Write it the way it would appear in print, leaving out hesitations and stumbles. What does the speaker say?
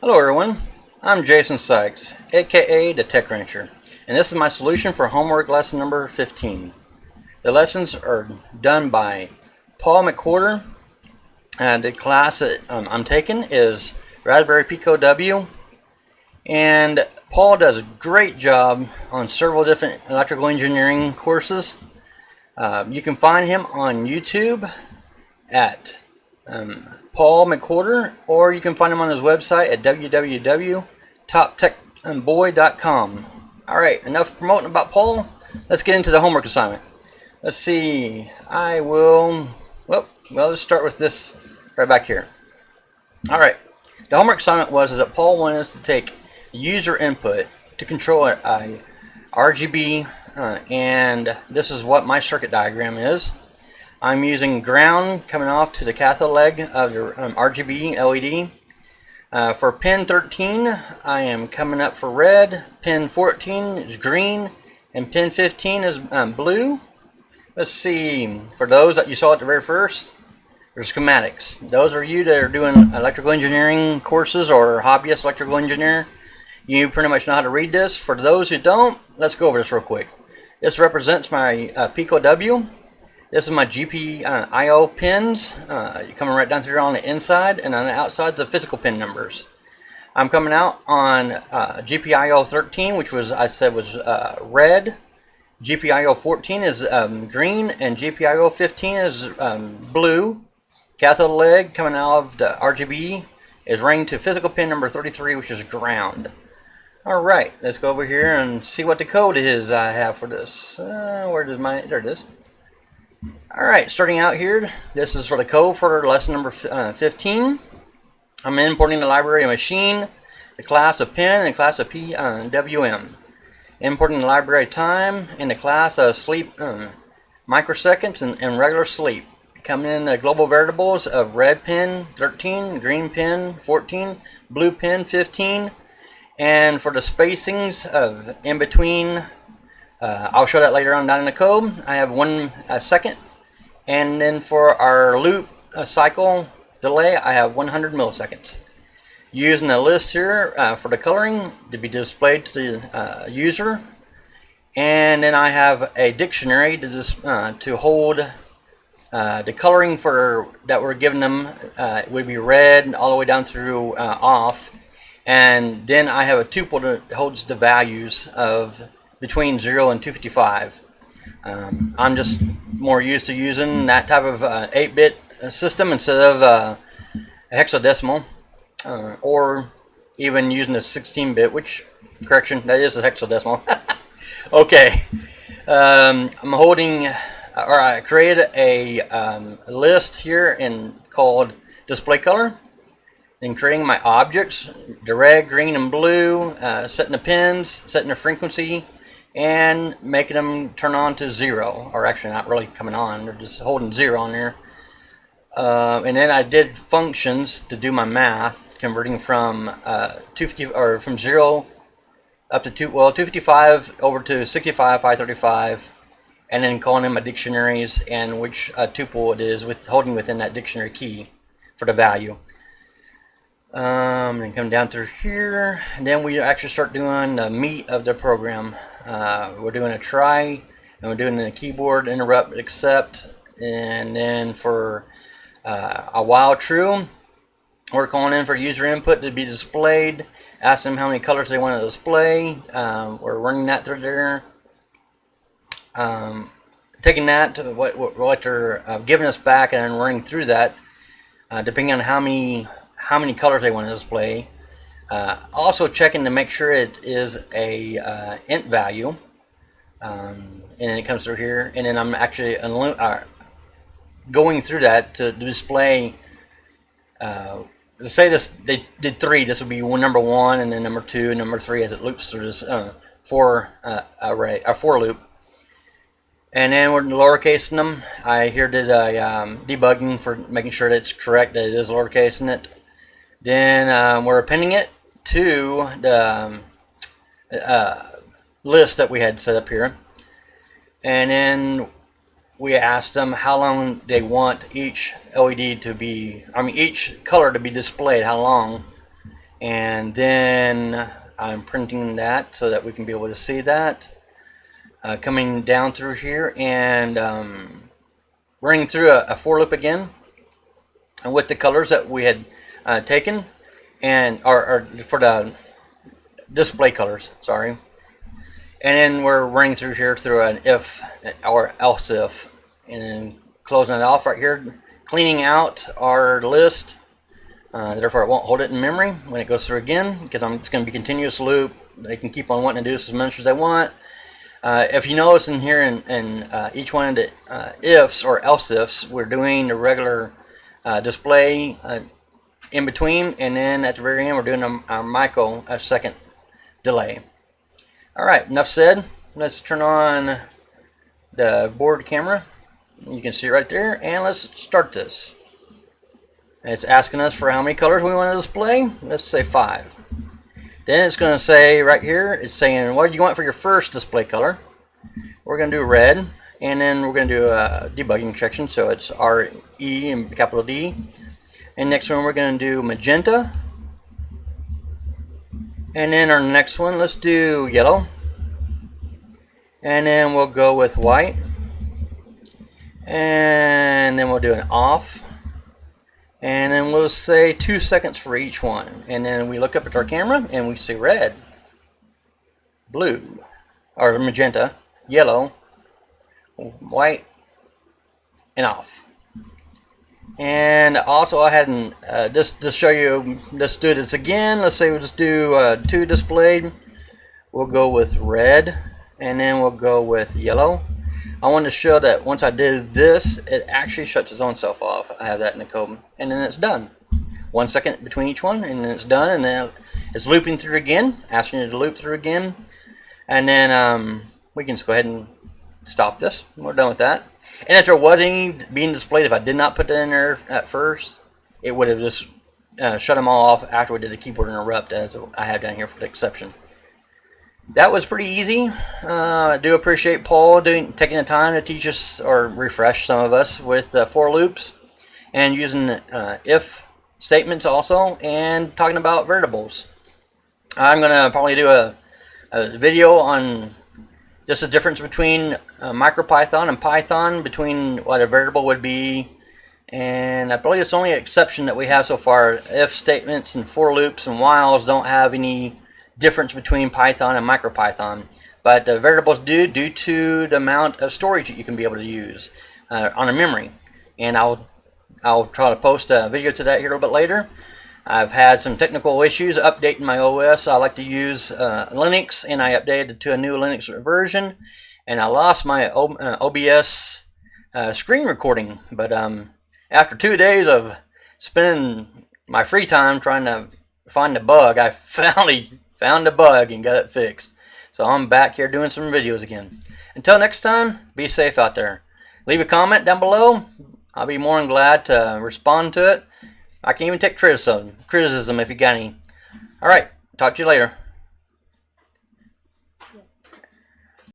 Hello everyone, I'm Jason Sikes, aka the Tech Rancher, and this is my solution for homework lesson number 15. The lessons are done by Paul McWhorter, and the class that I'm taking is Raspberry Pico W, and Paul does a great job on several different electrical engineering courses. You can find him on YouTube at Paul McWhorter, or you can find him on his website at www.toptechboy.com. Alright, enough promoting about Paul. Let's get into the homework assignment. Let's see, let's start with this right back here. Alright, the homework assignment was that Paul wanted us to take user input to control a RGB, and this is what my circuit diagram is. I'm using ground coming off to the cathode leg of the RGB LED. For pin 13, I am coming up for red, pin 14 is green, and pin 15 is blue. Let's see, for those that you saw at the very first, there's schematics. Those are you that are doing electrical engineering courses or hobbyist electrical engineer. You pretty much know how to read this. For those who don't, let's go over this real quick. This represents my Pico W. This is my GPIO pins, coming right down through on the inside, and on the outside the physical pin numbers. I'm coming out on GPIO 13, which was red. GPIO 14 is green, and GPIO 15 is blue. Cathode leg coming out of the RGB is running to physical pin number 33, which is ground. Alright, let's go over here and see what the code is I have for this. There it is. Alright, starting out here, this is for the code for lesson number 15. I'm importing the library machine, the class of pin, and the class of PWM. Importing the library time and the class of sleep microseconds and regular sleep. Coming in the global variables of red pin 13, green pin 14, blue pin 15, and for the spacings of in between, I'll show that later on down in the code. I have 1 second, and then for our loop cycle delay, I have 100 milliseconds. Using a list here for the coloring to be displayed to the user, and then I have a dictionary to hold the coloring for that we're giving them. It would be red all the way down through off, and then I have a tuple that holds the values of between 0 and 255. I'm just more used to using that type of 8-bit system instead of a hexadecimal, or even using a 16-bit, which, correction, that is a hexadecimal. Okay, I'm holding, or I created a list here called display color, and creating my objects, the red, green, and blue, setting the pins, setting the frequency, and making them turn on to 0, or actually not really coming on, they're just holding 0 on there. And then I did functions to do my math, converting from 250 or from 0 up to 255 over to 65, 535, and then calling in my dictionaries and which tuple it is holding within that dictionary key for the value. And come down through here, and then we actually start doing the meat of the program. We're doing a try, and we're doing a keyboard interrupt accept, and then for a while true, we're calling in for user input to be displayed, ask them how many colors they want to display. We're running that through there, taking that to what they're giving us back, and then running through that, depending on how many colors they want to display. Also checking to make sure it is a int value, and it comes through here, and then I'm actually going through that to display. Let's say they did 3. This would be number 1, and then number 2, and number 3 as it loops through this for loop. And then we're lowercasing them. I here did a debugging for making sure that it's correct, that it is lowercasing it. Then we're appending it to the list that we had set up here, and then we asked them how long they want each LED to be, each color to be displayed, how long, and then I'm printing that so that we can be able to see that coming down through here, and running through a for loop again, and with the colors that we had taken, and or for the display colors, sorry. And then we're running through here through an if or else if, and then closing it off right here, cleaning out our list. Therefore, it won't hold it in memory when it goes through again, because it's going to be a continuous loop. They can keep on wanting to do this as much as they want. If you notice in here in each one of the ifs or else ifs, we're doing the regular display in between, and then at the very end we're doing a microsecond delay. Alright, enough said. Let's turn on the board camera. You can see it right there, and let's start this. It's asking us for how many colors we want to display. Let's say 5. Then it's going to say right here, it's saying what do you want for your first display color. We're going to do red, and then we're going to do a debugging section, so it's R-E and capital D. And next one we're going to do magenta. And then our next one, let's do yellow. And then we'll go with white. And then we'll do an off. And then we'll say 2 seconds for each one. And then we look up at our camera and we see red, blue, or magenta, yellow, white, and off. And also I hadn't just to show you, let's do this again. Let's say we'll just do 2 displayed. We'll go with red, and then we'll go with yellow. I want to show that once I do this, it actually shuts its own self off. I have that in the code, and then it's done. 1 second between each one, and then it's done, and then it's looping through again, asking you to loop through again, and then we can just go ahead and stop this. We're done with that. And if there was any being displayed, if I did not put that in there at first, it would have just shut them all off after we did the keyboard interrupt, as I have down here for the exception. That was pretty easy. I do appreciate Paul taking the time to teach us, or refresh some of us, with for loops and using if statements also, and talking about variables. I'm going to probably do a video on just the difference between MicroPython and Python, between what a variable would be, and I believe it's the only exception that we have so far. If statements and for loops and whiles don't have any difference between Python and MicroPython, but variables do, due to the amount of storage that you can be able to use on a memory. And I'll try to post a video to that here a little bit later. I've had some technical issues updating my OS. I like to use Linux, and I updated to a new Linux version, and I lost my OBS screen recording. But after 2 days of spending my free time trying to find the bug, I finally found the bug and got it fixed. So I'm back here doing some videos again. Until next time, be safe out there. Leave a comment down below. I'll be more than glad to respond to it. I can even take criticism if you got any. Alright, talk to you later.